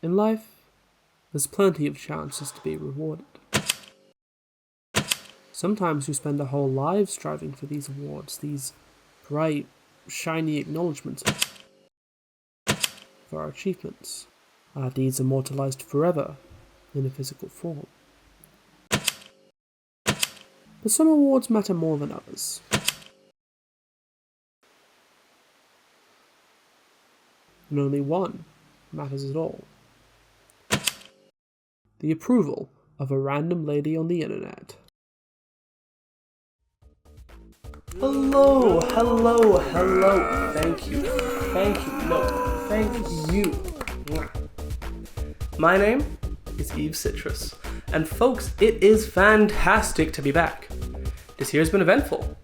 In life, there's plenty of chances to be rewarded. Sometimes we spend our whole lives striving for these awards, these bright, shiny acknowledgements for our achievements, our deeds immortalized forever in a physical form. But some awards matter more than others. And only one matters at all. The approval of a random lady on the internet. Hello. Thank you. No, thank you. My name is Eevecitrus, and folks, it is fantastic to be back. This year has been eventful.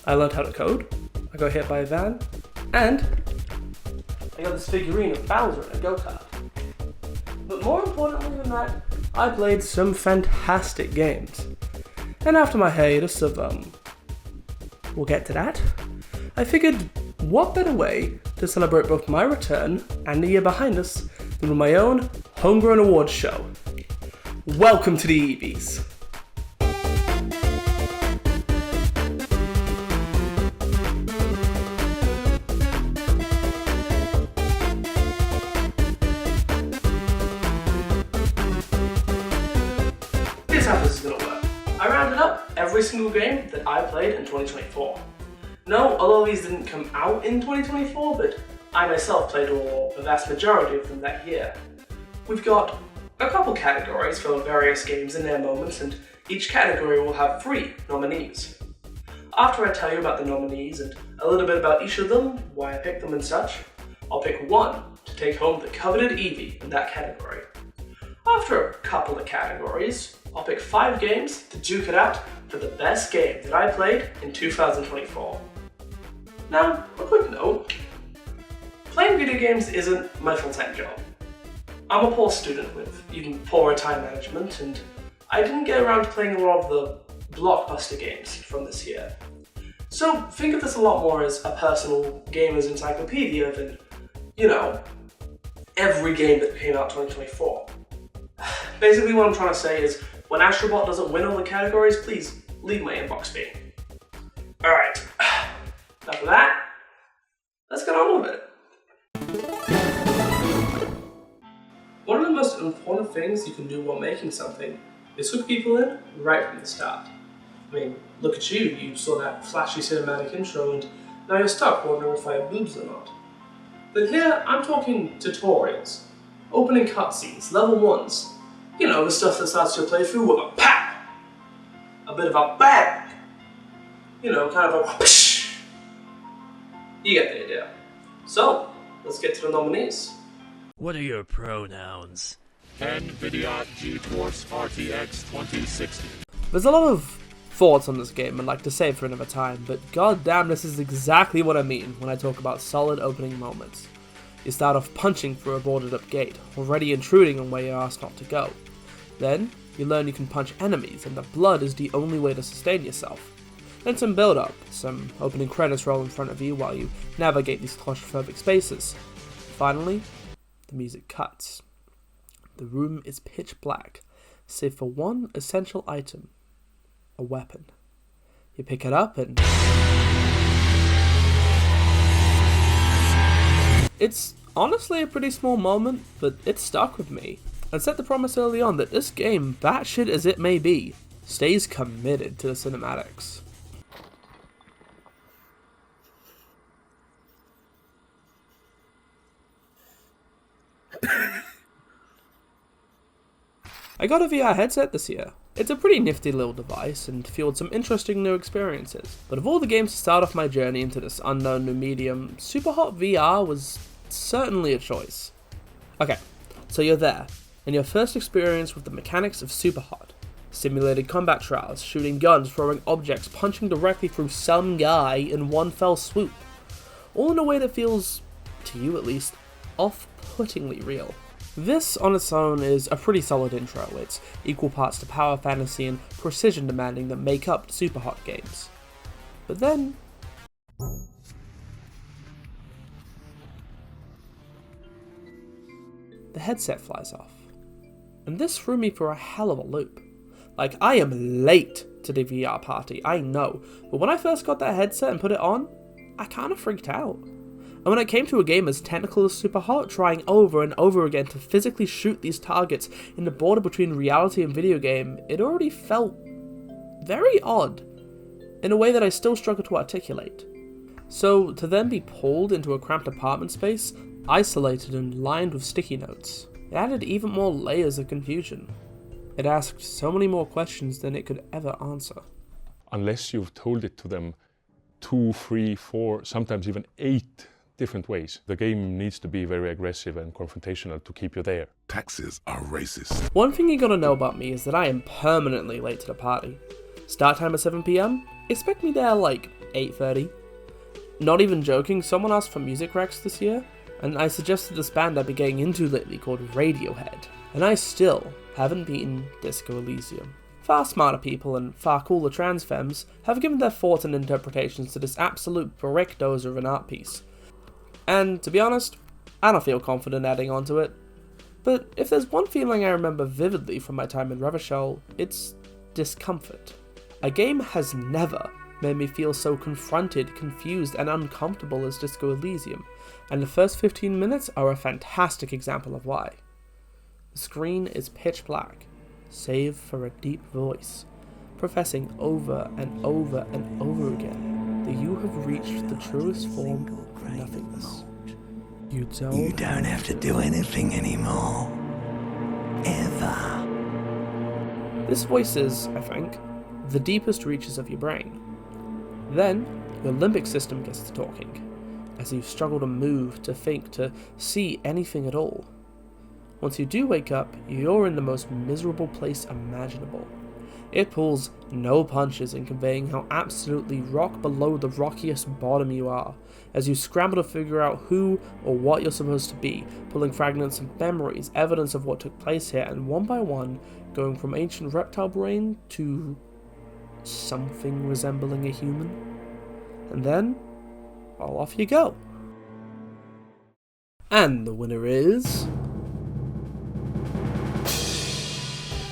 I learned how to code, I got hit by a van, and I got this figurine of Bowser in a go-kart. But more importantly than that, I played some fantastic games. And after my hiatus of, we'll get to that, I figured what better way to celebrate both my return and the year behind us than with my own homegrown awards show. Welcome to the Eevies. Here's how this is going to work. I rounded up every single game that I played in 2024. No, a lot of these didn't come out in 2024, but I myself played the vast majority of them that year. We've got a couple categories for various games in their moments, and each category will have 3 nominees. After I tell you about the nominees and a little bit about each of them, why I picked them and such, I'll pick one to take home the coveted Eevee in that category. After a couple of categories, I'll pick 5 games to duke it out for the best game that I played in 2024. Now, a quick note. Playing video games isn't my full-time job. I'm a poor student with even poorer time management, and I didn't get around to playing a lot of the blockbuster games from this year. So think of this a lot more as a personal gamer's encyclopedia than, every game that came out 2024. Basically what I'm trying to say is, when Astrobot doesn't win all the categories, please leave my inbox be. Alright, enough of that, let's get on with it. One of the most important things you can do while making something is hook people in right from the start. I mean, look at you, you saw that flashy cinematic intro and now you're stuck wondering if I have boobs or not. But here, I'm talking tutorials, opening cutscenes, level 1s, the stuff that starts your playthrough with a pap, a bit of a bang, kind of a whoosh. You get the idea. So, let's get to the nominees. What are your pronouns? NVIDIA GeForce RTX 2060. There's a lot of thoughts on this game I'd like to save for another time, but goddamn, this is exactly what I mean when I talk about solid opening moments. You start off punching through a boarded up gate, already intruding on where you're asked not to go. Then, you learn you can punch enemies and that blood is the only way to sustain yourself. Then some build up, some opening credits roll in front of you while you navigate these claustrophobic spaces. Finally, the music cuts. The room is pitch black, save for one essential item, a weapon. You pick it up and it's honestly a pretty small moment, but it stuck with me, and set the promise early on that this game, batshit as it may be, stays committed to the cinematics. I got a VR headset this year. It's a pretty nifty little device and fueled some interesting new experiences. But of all the games to start off my journey into this unknown new medium, Superhot VR was certainly a choice. Okay, so you're there, and your first experience with the mechanics of Superhot. Simulated combat trials, shooting guns, throwing objects, punching directly through some guy in one fell swoop. All in a way that feels, to you at least, off-puttingly real. This, on its own, is a pretty solid intro. It's equal parts to power fantasy and precision demanding that make up Superhot games. But then... the headset flies off. And this threw me for a hell of a loop. Like, I am late to the VR party, I know, but when I first got that headset and put it on, I kinda freaked out. And when it came to a game as technical as Superhot, trying over and over again to physically shoot these targets in the border between reality and video game, it already felt very odd, in a way that I still struggle to articulate. So, to then be pulled into a cramped apartment space, isolated and lined with sticky notes, it added even more layers of confusion. It asked so many more questions than it could ever answer. Unless you've told it to them 2, 3, 4, sometimes even 8 different ways. The game needs to be very aggressive and confrontational to keep you there. Taxes are racist. One thing you gotta know about me is that I am permanently late to the party. Start time at 7 PM, expect me there like 8:30. Not even joking, someone asked for music recs this year, and I suggested this band I've been getting into lately called Radiohead, and I still haven't beaten Disco Elysium. Far smarter people and far cooler trans femmes have given their thoughts and interpretations to this absolute brick dozer of an art piece. And to be honest, I don't feel confident adding on to it. But if there's one feeling I remember vividly from my time in Revachol, it's discomfort. A game has never made me feel so confronted, confused, and uncomfortable as Disco Elysium, and the first 15 minutes are a fantastic example of why. The screen is pitch black, save for a deep voice, professing over and over and over again that you have reached the truest form of nothingness. You don't have to do anything anymore. Ever. This voice is, I think, the deepest reaches of your brain. Then, your limbic system gets to talking, as you struggle to move, to think, to see anything at all. Once you do wake up, you're in the most miserable place imaginable. It pulls no punches in conveying how absolutely rock below the rockiest bottom you are, as you scramble to figure out who or what you're supposed to be, pulling fragments of memories, evidence of what took place here, and one by one, going from ancient reptile brain to something resembling a human. And then, well, off you go. And the winner is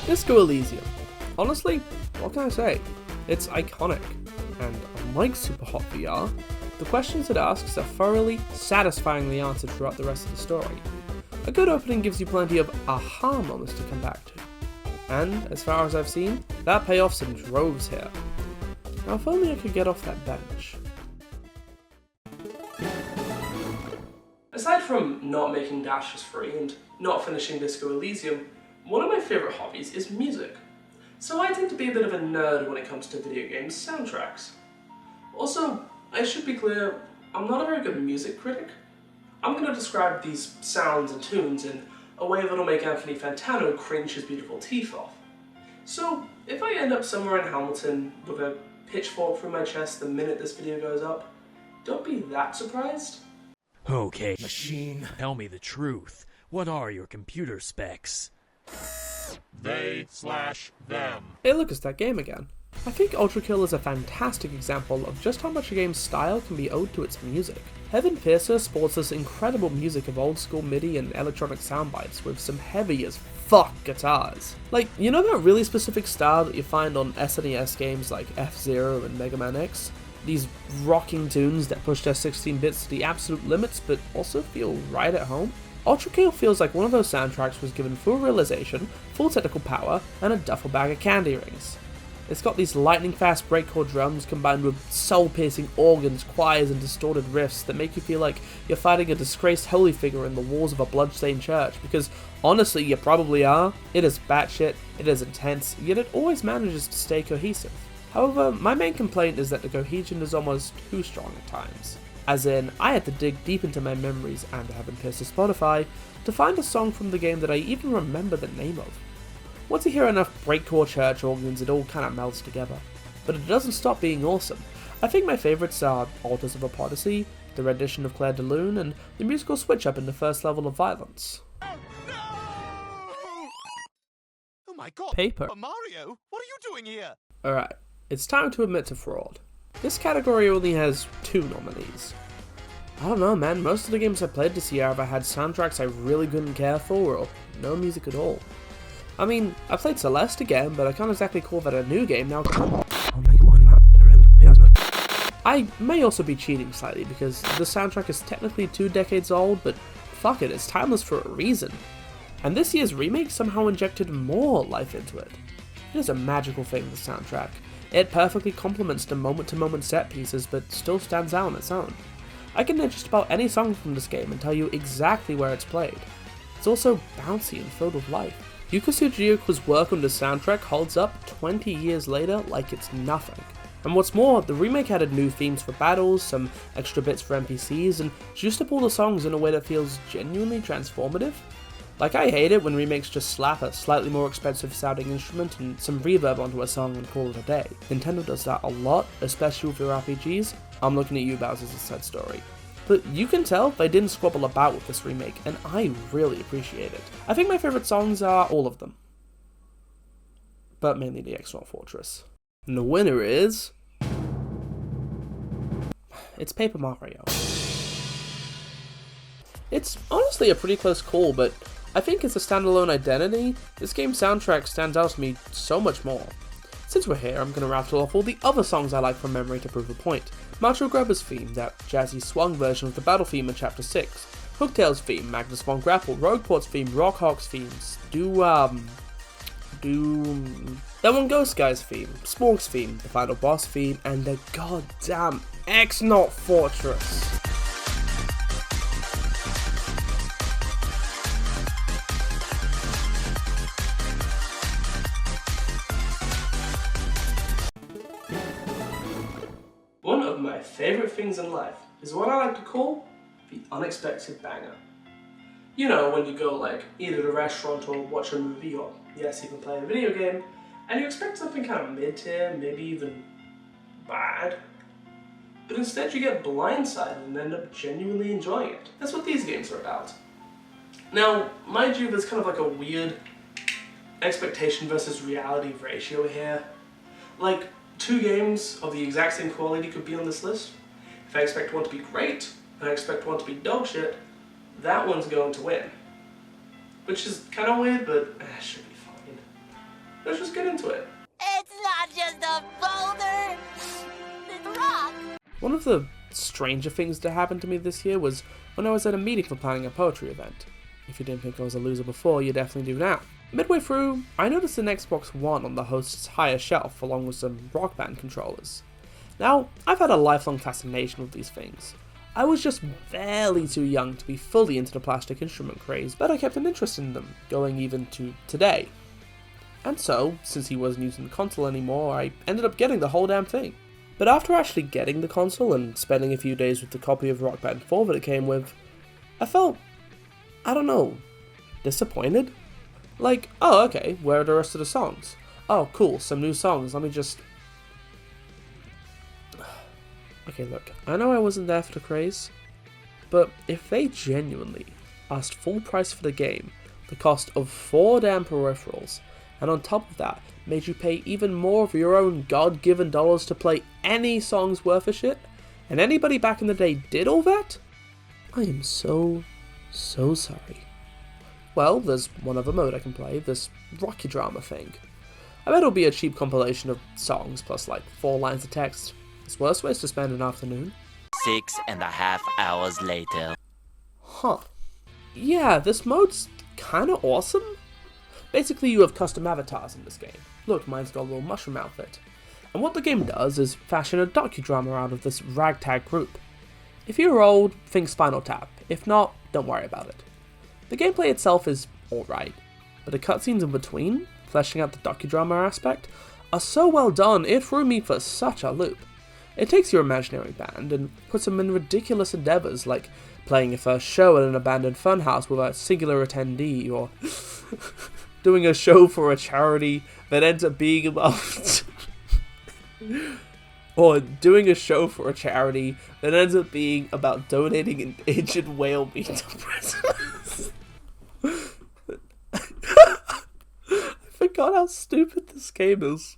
Disco Elysium. Honestly, what can I say? It's iconic, and unlike Superhot VR, the questions it asks are thoroughly, satisfyingly answered throughout the rest of the story. A good opening gives you plenty of aha moments to come back to. And, as far as I've seen, that payoff's in droves here. Now if only I could get off that bench. Aside from not making dashes free and not finishing Disco Elysium, one of my favourite hobbies is music. So I tend to be a bit of a nerd when it comes to video games soundtracks. Also, I should be clear, I'm not a very good music critic. I'm going to describe these sounds and tunes in a way that'll make Anthony Fantano cringe his beautiful teeth off. So, if I end up somewhere in Hamilton with a pitchfork through my chest the minute this video goes up, don't be that surprised. Okay, machine, tell me the truth. What are your computer specs? They/them. Hey look, it's that game again. I think Ultra Kill is a fantastic example of just how much a game's style can be owed to its music. Heaven Piercer sports this incredible music of old school MIDI and electronic soundbites with some heavy as fuck guitars. Like, you know that really specific style that you find on SNES games like F-Zero and Mega Man X? These rocking tunes that push their 16 bits to the absolute limits but also feel right at home? Ultra Kill feels like one of those soundtracks was given full realization, full technical power, and a duffel bag of candy rings. It's got these lightning-fast breakcore drums combined with soul-piercing organs, choirs, and distorted riffs that make you feel like you're fighting a disgraced holy figure in the walls of a bloodstained church, because honestly, you probably are. It is batshit, it is intense, yet it always manages to stay cohesive. However, my main complaint is that the cohesion is almost too strong at times. As in, I had to dig deep into my memories and Heaven Piercer Spotify to find a song from the game that I even remember the name of. Once you hear enough breakcore church organs, it all kinda melts together. But it doesn't stop being awesome. I think my favourites are Altars of Apodocy, the rendition of Claire de Lune, and the musical switch up in the first level of Violence. Oh, no! Oh my god! Paper. Mario, what are you doing here? Alright, it's time to admit to fraud. This category only has 2 nominees. I don't know, man, most of the games I played this year either had soundtracks I really couldn't care for or no music at all. I mean, I played Celeste again, but I can't exactly call that a new game now. I may also be cheating slightly because the soundtrack is technically 2 decades old, but fuck it, it's timeless for a reason. And this year's remake somehow injected more life into it. It is a magical thing, the soundtrack. It perfectly complements the moment-to-moment set pieces, but still stands out on its own. I can name just about any song from this game and tell you exactly where it's played. It's also bouncy and filled with life. Yuka Tsujioka's work on the soundtrack holds up 20 years later like it's nothing. And what's more, the remake added new themes for battles, some extra bits for NPCs, and juiced up all the songs in a way that feels genuinely transformative. Like, I hate it when remakes just slap a slightly more expensive sounding instrument and some reverb onto a song and call it a day. Nintendo does that a lot, especially with their RPGs. I'm looking at you, Bowser's a sad story. But you can tell they didn't squabble about with this remake, and I really appreciate it. I think my favourite songs are all of them, but mainly the Exile Fortress. And the winner is... it's Paper Mario. It's honestly a pretty close call, but I think as a standalone identity, this game's soundtrack stands out to me so much more. Since we're here, I'm going to rattle off all the other songs I like from memory to prove a point. Macho Grubber's theme, that jazzy swung version of the battle theme in Chapter 6. Hooktail's theme, Magnus von Grapple, Rogueport's theme, Rockhawk's themes, that one Ghost Guy's theme, Spork's theme, the final boss theme, and the goddamn X-Not Fortress. One of my favourite things in life is what I like to call the unexpected banger. You know, when you go like either to a restaurant or watch a movie or yes, even play a video game, and you expect something kind of mid-tier, maybe even bad, but instead you get blindsided and end up genuinely enjoying it. That's what these games are about. Now, mind you, there's kind of like a weird expectation versus reality ratio here. Like, 2 games of the exact same quality could be on this list. If I expect one to be great, and I expect one to be dog shit, that one's going to win. Which is kind of weird, but should be fine. Let's just get into it. It's not just a boulder, it's a rock. One of the stranger things that happened to me this year was when I was at a meeting for planning a poetry event. If you didn't think I was a loser before, you definitely do now. Midway through, I noticed an Xbox One on the host's higher shelf along with some Rock Band controllers. Now, I've had a lifelong fascination with these things. I was just barely too young to be fully into the plastic instrument craze, but I kept an interest in them, going even to today. And so, since he wasn't using the console anymore, I ended up getting the whole damn thing. But after actually getting the console and spending a few days with the copy of Rock Band 4 that it came with, I felt, I don't know, disappointed? Like, oh okay, where are the rest of the songs? Oh cool, some new songs, let me just... Okay look, I know I wasn't there for the craze, but if they genuinely asked full price for the game, the cost of 4 damn peripherals, and on top of that, made you pay even more of your own God-given dollars to play any songs worth a shit, and anybody back in the day did all that? I am so sorry. Well, there's one other mode I can play, this Rocky Drama thing. I bet it'll be a cheap compilation of songs plus like 4 lines of text. It's worse ways to spend an afternoon. 6.5 hours later. Huh. Yeah, this mode's kinda awesome. Basically, you have custom avatars in this game. Look, mine's got a little mushroom outfit. And what the game does is fashion a docudrama out of this ragtag group. If you're old, think Spinal Tap. If not, don't worry about it. The gameplay itself is alright, but the cutscenes in between, fleshing out the docudrama aspect, are so well done it threw me for such a loop. It takes your imaginary band and puts them in ridiculous endeavours like playing your first show at an abandoned funhouse with a singular attendee, or doing a show for a charity that ends up being about... or doing a show for a charity that ends up being about donating an injured whale meat to prisoners. I forgot how stupid this game is.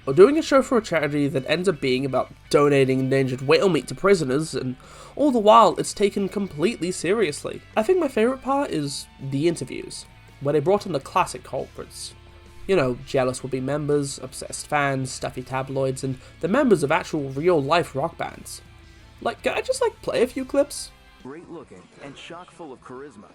or doing a show for a charity that ends up being about donating endangered whale meat to prisoners, and all the while it's taken completely seriously. I think my favourite part is the interviews, where they brought in the classic culprits. You know, jealous would-be members, obsessed fans, stuffy tabloids, and the members of actual real-life rock bands. Like, can I just, play a few clips? Great looking and chock full of charisma,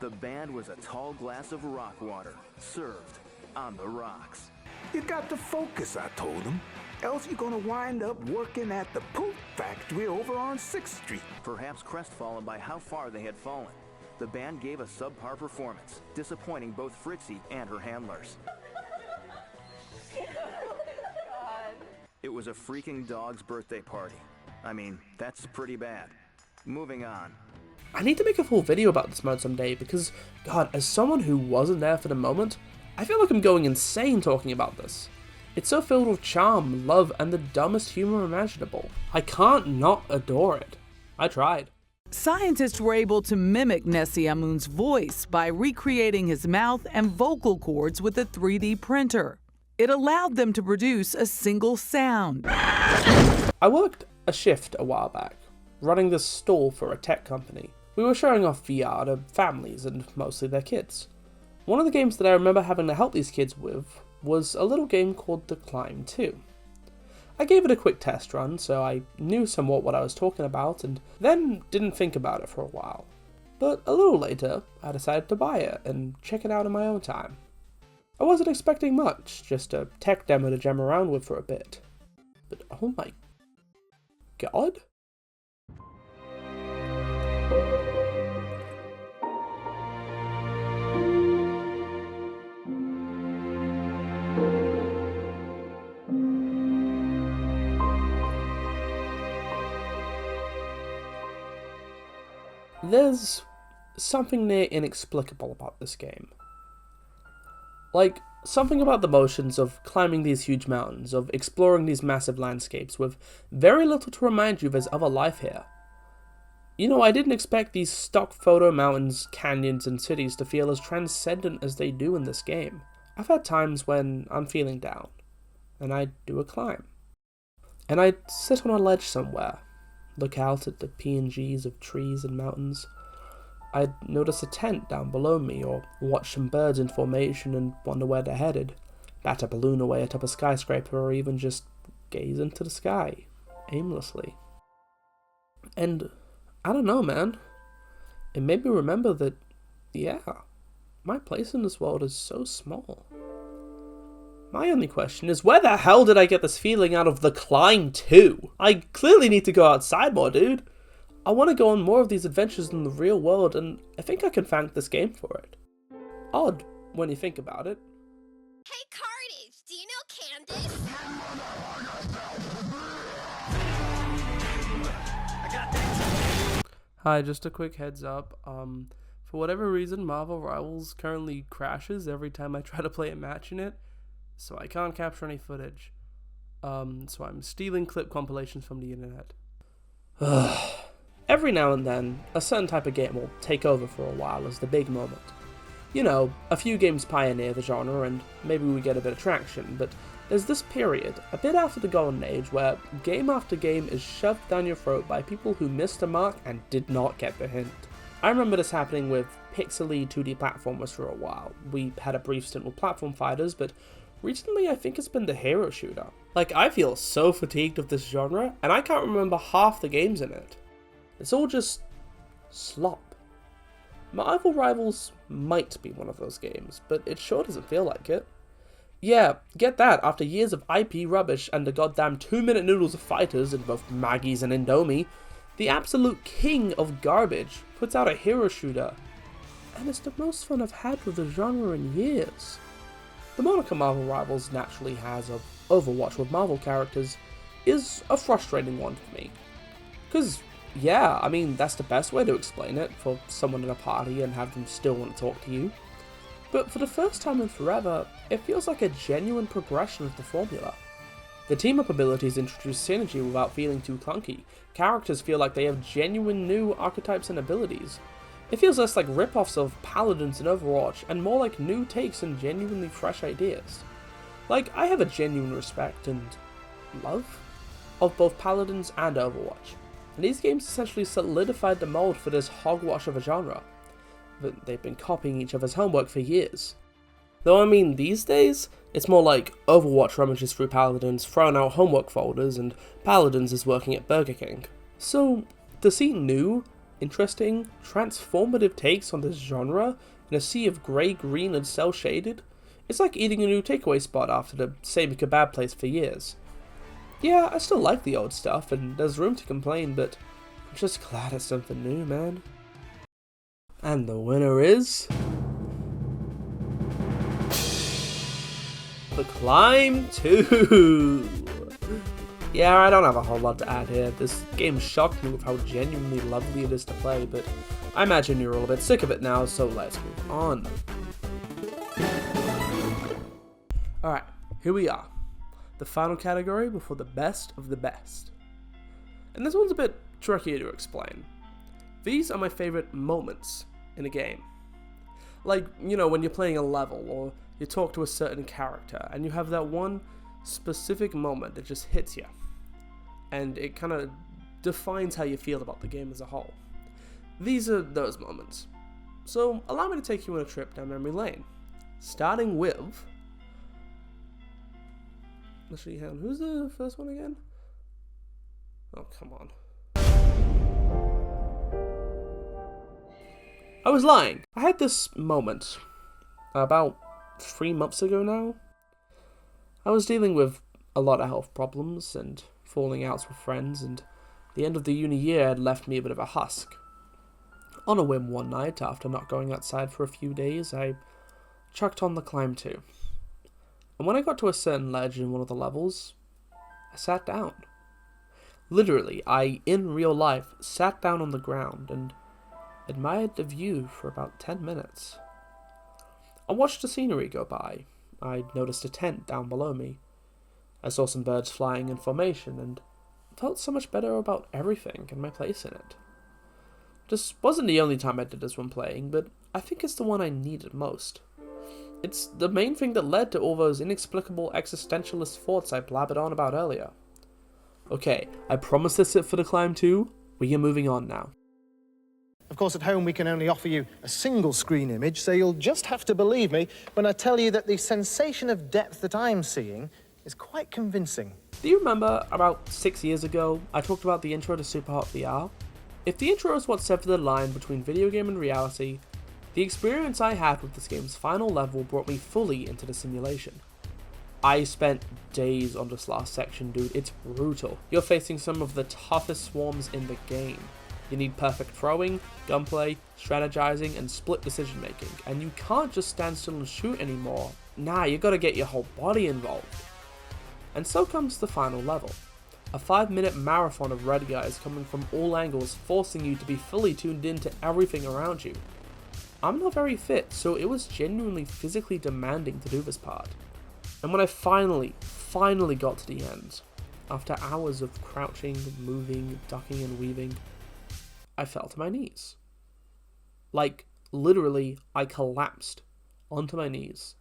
the band was a tall glass of rock water, served on the rocks. You got to focus, I told him. Else you're gonna wind up working at the poop factory over on 6th Street. Perhaps crestfallen by how far they had fallen, the band gave a subpar performance, disappointing both Fritzy and her handlers. It was a freaking dog's birthday party. I mean, that's pretty bad. Moving on. I need to make a full video about this mode someday because, God, as someone who wasn't there for the moment, I feel like I'm going insane talking about this. It's so filled with charm, love, and the dumbest humor imaginable. I can't not adore it. I tried. Scientists were able to mimic Nessie Amun's voice by recreating his mouth and vocal cords with a 3D printer. It allowed them to produce a single sound. I worked a shift a while back, running this stall for a tech company. We were showing off VR to families and mostly their kids. One of the games that I remember having to help these kids with was a little game called The Climb 2. I gave it a quick test run, so I knew somewhat what I was talking about, and then didn't think about it for a while. But a little later, I decided to buy it and check it out in my own time. I wasn't expecting much, just a tech demo to jam around with for a bit. But oh my God? There's something near inexplicable about this game. Like, something about the motions of climbing these huge mountains, of exploring these massive landscapes with very little to remind you there's other life here. You know, I didn't expect these stock photo mountains, canyons, and cities to feel as transcendent as they do in this game. I've had times when I'm feeling down, and I do a climb. And I sit on a ledge somewhere, look out at the PNGs of trees and mountains. I'd notice a tent down below me, or watch some birds in formation and wonder where they're headed, bat a balloon away atop a skyscraper, or even just gaze into the sky, aimlessly. And I don't know, man. It made me remember that, yeah, my place in this world is so small. My only question is, where the hell did I get this feeling out of The Climb 2? I clearly need to go outside more, dude. I want to go on more of these adventures in the real world, and I think I can thank this game for it. Odd, when you think about it. Hey, Cartage, do you know Candace? Hi, just a quick heads up. For whatever reason, Marvel Rivals currently crashes every time I try to play a match in it, so I can't capture any footage. So I'm stealing clip compilations from the internet. Every now and then, a certain type of game will take over for a while as the big moment. You know, a few games pioneer the genre and maybe we get a bit of traction, but there's this period, a bit after the golden age, where game after game is shoved down your throat by people who missed the mark and did not get the hint. I remember this happening with pixely 2D platformers for a while. We had a brief stint with platform fighters, but recently I think it's been the hero shooter. Like, I feel so fatigued of this genre, and I can't remember half the games in it. It's all just slop. Marvel Rivals might be one of those games, but it sure doesn't feel like it. Yeah, get that, after years of IP rubbish and the goddamn 2-minute noodles of fighters in both Maggie's and Indomie, the absolute king of garbage puts out a hero shooter, and it's the most fun I've had with the genre in years. The moniker Marvel Rivals naturally has of Overwatch with Marvel characters is a frustrating one for me. Cause yeah, I mean, that's the best way to explain it for someone in a party and have them still want to talk to you. But for the first time in forever, it feels like a genuine progression of the formula. The team-up abilities introduce synergy without feeling too clunky. Characters feel like they have genuine new archetypes and abilities. It feels less like rip-offs of Paladins in Overwatch and more like new takes and genuinely fresh ideas. Like, I have a genuine respect and love of both Paladins and Overwatch, and these games essentially solidified the mold for this hogwash of a genre. But they've been copying each other's homework for years. Though I mean, these days, it's more like Overwatch rummages through Paladins, throwing out homework folders, and Paladins is working at Burger King. So, to see new, interesting, transformative takes on this genre in a sea of grey, green, and cel-shaded, it's like eating a new takeaway spot after the same kebab place for years. Yeah, I still like the old stuff, and there's room to complain, but I'm just glad it's something new, man. And the winner is... The Climb 2! Yeah, I don't have a whole lot to add here. This game shocked me with how genuinely lovely it is to play, but I imagine you're all a bit sick of it now, so let's move on. Alright, here we are. The final category before the best of the best. And this one's a bit trickier to explain. These are my favourite moments in a game. Like, you know, when you're playing a level, or you talk to a certain character, and you have that one specific moment that just hits you. And it kind of defines how you feel about the game as a whole. These are those moments. So, allow me to take you on a trip down memory lane. Starting with... Actually, who's the first one again? Oh, come on. I was lying. I had this moment about 3 months ago now. I was dealing with a lot of health problems and falling outs with friends, and the end of the uni year had left me a bit of a husk. On a whim one night, after not going outside for a few days, I chucked on The Climb 2. And when I got to a certain ledge in one of the levels, I sat down. Literally, I, in real life, sat down on the ground and admired the view for about 10 minutes. I watched the scenery go by. I noticed a tent down below me. I saw some birds flying in formation and felt so much better about everything and my place in it. This wasn't the only time I did this when playing, but I think it's the one I needed most. It's the main thing that led to all those inexplicable existentialist thoughts I blabbered on about earlier. Okay, I promise that's it for The Climb 2. We are moving on now. Of course, at home we can only offer you a single screen image, so you'll just have to believe me when I tell you that the sensation of depth that I'm seeing is quite convincing. Do you remember about 6 years ago, I talked about the intro to Superhot VR? If the intro is what severed the line between video game and reality, the experience I had with this game's final level brought me fully into the simulation. I spent days on this last section, dude. It's brutal. You're facing some of the toughest swarms in the game. You need perfect throwing, gunplay, strategizing, and split decision making, and you can't just stand still and shoot anymore. Nah, you gotta get your whole body involved. And so comes the final level. A 5-minute marathon of red guys coming from all angles, forcing you to be fully tuned in to everything around you. I'm not very fit, so it was genuinely physically demanding to do this part. And when I finally got to the end, after hours of crouching, moving, ducking and weaving, I fell to my knees. Like, literally, I collapsed onto my knees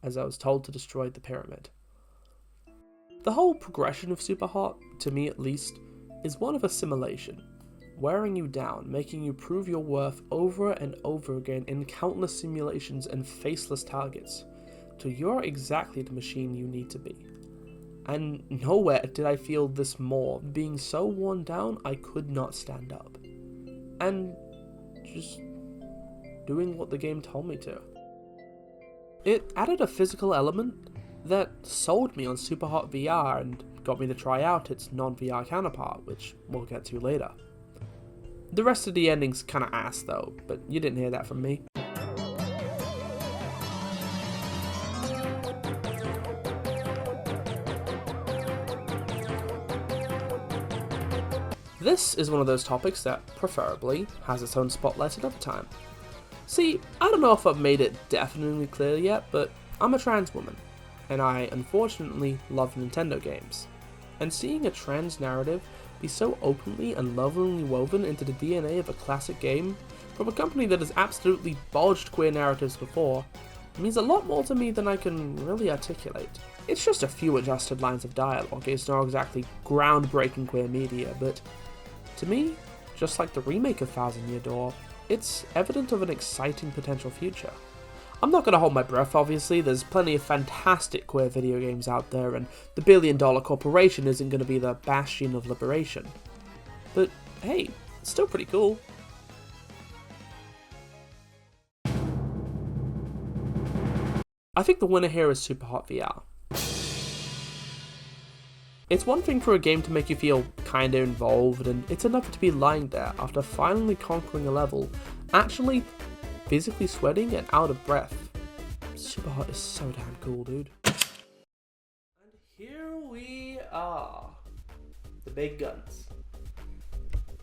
as I was told to destroy the pyramid. The whole progression of Superhot, to me at least, is one of assimilation, wearing you down, making you prove your worth over and over again in countless simulations and faceless targets, till you're exactly the machine you need to be. And nowhere did I feel this more, being so worn down I could not stand up. And just doing what the game told me to. It added a physical element that sold me on Superhot VR and got me to try out its non-VR counterpart, which we'll get to later. The rest of the ending's kinda ass though, but you didn't hear that from me. This is one of those topics that, preferably, has its own spotlight another time. See, I don't know if I've made it definitely clear yet, but I'm a trans woman, and I unfortunately love Nintendo games. And seeing a trans narrative be so openly and lovingly woven into the DNA of a classic game, from a company that has absolutely bodged queer narratives before, means a lot more to me than I can really articulate. It's just a few adjusted lines of dialogue, it's not exactly groundbreaking queer media, but to me, just like the remake of Thousand Year Door, it's evident of an exciting potential future. I'm not gonna hold my breath, obviously, there's plenty of fantastic queer video games out there, and the billion-dollar corporation isn't gonna be the bastion of liberation. But hey, it's still pretty cool. I think the winner here is Superhot VR. It's one thing for a game to make you feel kinda involved, and it's another to be lying there after finally conquering a level, actually physically sweating and out of breath. Superhot is so damn cool, dude. And here we are. The big guns.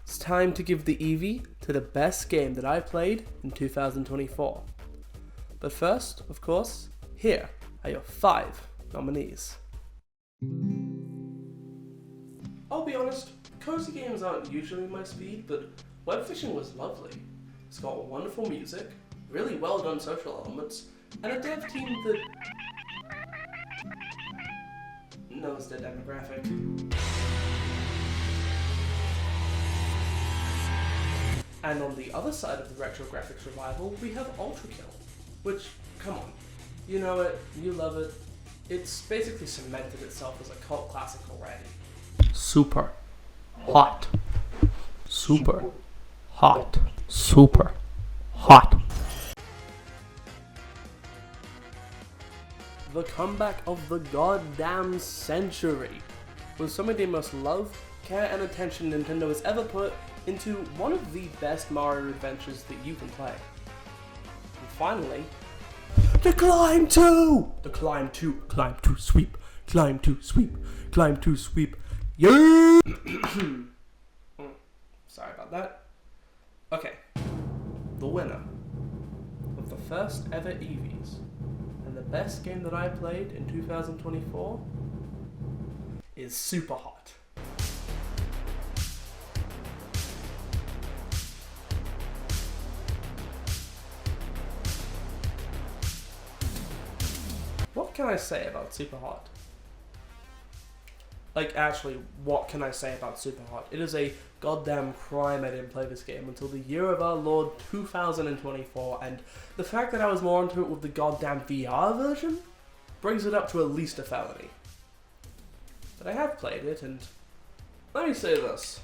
It's time to give the Eevee to the best game that I played in 2024. But first, of course, here are your 5 nominees. I'll be honest, cozy games aren't usually my speed, but Web Fishing was lovely. It's got wonderful music, really well done social elements, and a dev team that knows their demographic. And on the other side of the retro graphics revival, we have Ultrakill, which, come on, you know it, you love it. It's basically cemented itself as a cult classic already. Super hot. Super hot. Super hot. The comeback of the goddamn century was some of the most love, care, and attention Nintendo has ever put into one of the best Mario adventures that you can play. And finally, the Climb 2! The Climb 2, Climb 2 sweep, Climb 2 sweep, Climb 2 sweep. Yeah! Sorry about that. Okay, the winner of the first ever Eevies and the best game that I played in 2024 is Superhot. What can I say about Superhot? Like, actually, what can I say about Superhot? It is a goddamn crime I didn't play this game until the year of our Lord 2024, and the fact that I was more into it with the goddamn VR version brings it up to at least a felony. But I have played it, and let me say this.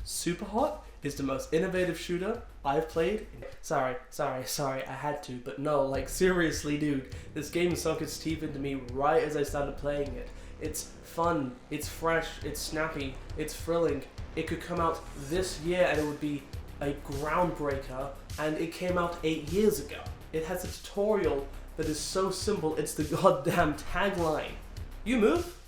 Superhot is the most innovative shooter I've played. Sorry, I had to, but no, like, seriously, dude, this game sunk its teeth into me right as I started playing it. It's fun, it's fresh, it's snappy, it's thrilling. It could come out this year and it would be a groundbreaker, and it came out 8 years ago. It has a tutorial that is so simple, it's the goddamn tagline. You move?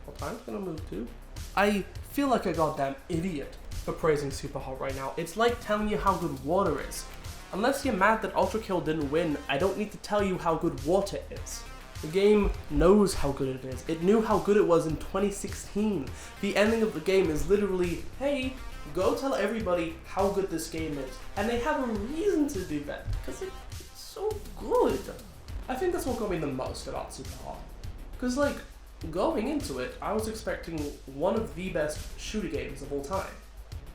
Well, time's gonna move too. I feel like a goddamn idiot for praising Superhot right now. It's like telling you how good water is. Unless you're mad that Ultrakill didn't win, I don't need to tell you how good water is. The game knows how good it is. It knew how good it was in 2016. The ending of the game is literally, hey, go tell everybody how good this game is. And they have a reason to do that, because it's so good. I think that's what got me the most about Superhot. Because, like, going into it, I was expecting one of the best shooter games of all time.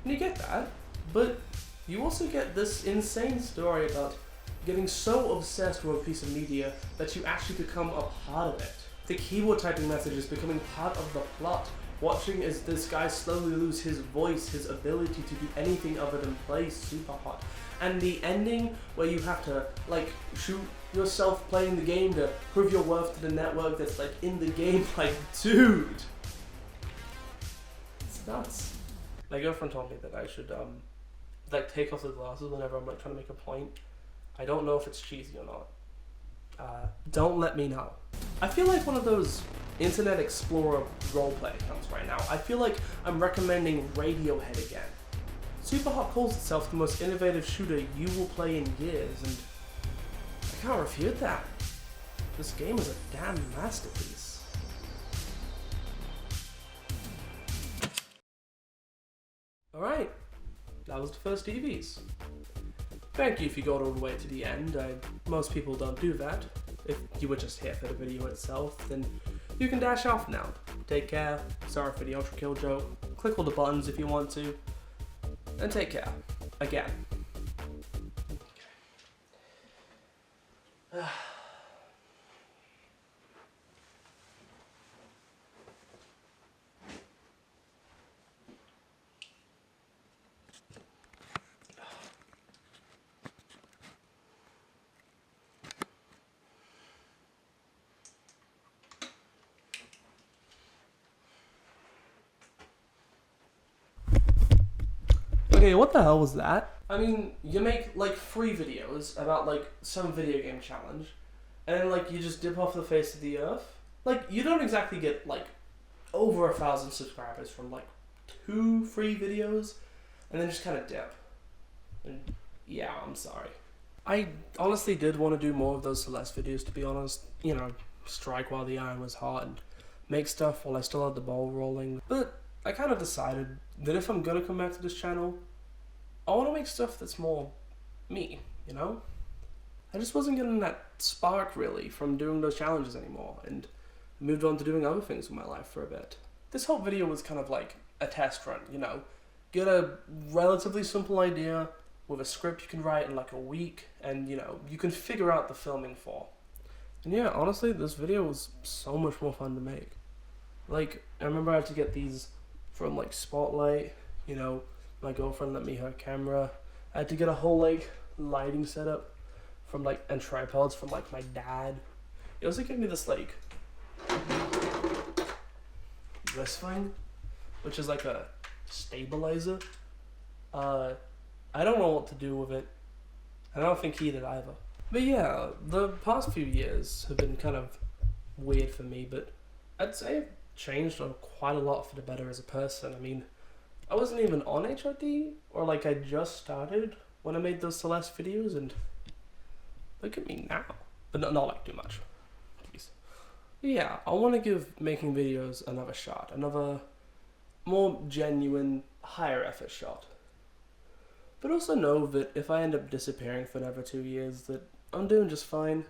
And you get that, but you also get this insane story about getting so obsessed with a piece of media that you actually become a part of it. The keyboard typing messages becoming part of the plot. Watching as this guy slowly lose his voice, his ability to do anything other than play Superhot. And the ending where you have to, like, shoot yourself playing the game to prove your worth to the network that's, like, in the game. Like, dude! It's nuts. My girlfriend told me that I should, like, take off the glasses whenever I'm, like, trying to make a point. I don't know if it's cheesy or not. Don't let me know. I feel like one of those Internet Explorer roleplay accounts right now. I feel like I'm recommending Radiohead again. Superhot calls itself the most innovative shooter you will play in years, and I can't refute that. This game is a damn masterpiece. Alright, that was the first Eevies. Thank you if you got all the way to the end. Most people don't do that. If you were just here for the video itself, then you can dash off now. Take care. Sorry for the ultra kill joke. Click all the buttons if you want to. And take care. Again. Okay, what the hell was that? I mean, you make like 3 videos about like some video game challenge, and then like you just dip off the face of the earth. Like, you don't exactly get like over 1,000 subscribers from like 2-3 videos, and then just kind of dip. And yeah, I'm sorry. I honestly did want to do more of those Celeste videos, to be honest. You know, strike while the iron was hot and make stuff while I still had the ball rolling. But I kind of decided that if I'm gonna come back to this channel, I want to make stuff that's more me, you know? I just wasn't getting that spark, really, from doing those challenges anymore, and moved on to doing other things with my life for a bit. This whole video was kind of like a test run, you know? Get a relatively simple idea with a script you can write in like a week, and, you know, you can figure out the filming for. And yeah, honestly, this video was so much more fun to make. Like, I remember I had to get these from like Spotlight, you know, my girlfriend lent me her camera. I had to get a whole like lighting setup from like, and tripods from like my dad. He also gave me this like this thing, which is like a stabilizer. I don't know what to do with it. I don't think he did either. But yeah, the past few years have been kind of weird for me, but I'd say I've changed quite a lot for the better as a person. I mean, I wasn't even on HRD, or like I just started when I made those Celeste videos, and look at me now. But not like too much, please. But yeah, I want to give making videos another shot, another more genuine, higher effort shot. But also know that if I end up disappearing for another 2 years, that I'm doing just fine.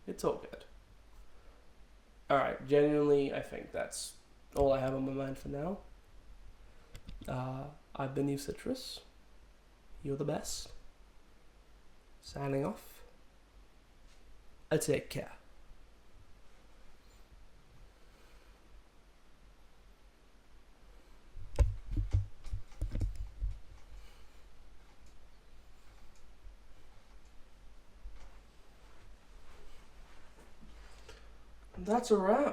It's all good. Alright, genuinely, I think that's all I have on my mind for now. I've been Evecitrus. You're the best. Signing off. I take care. That's a wrap.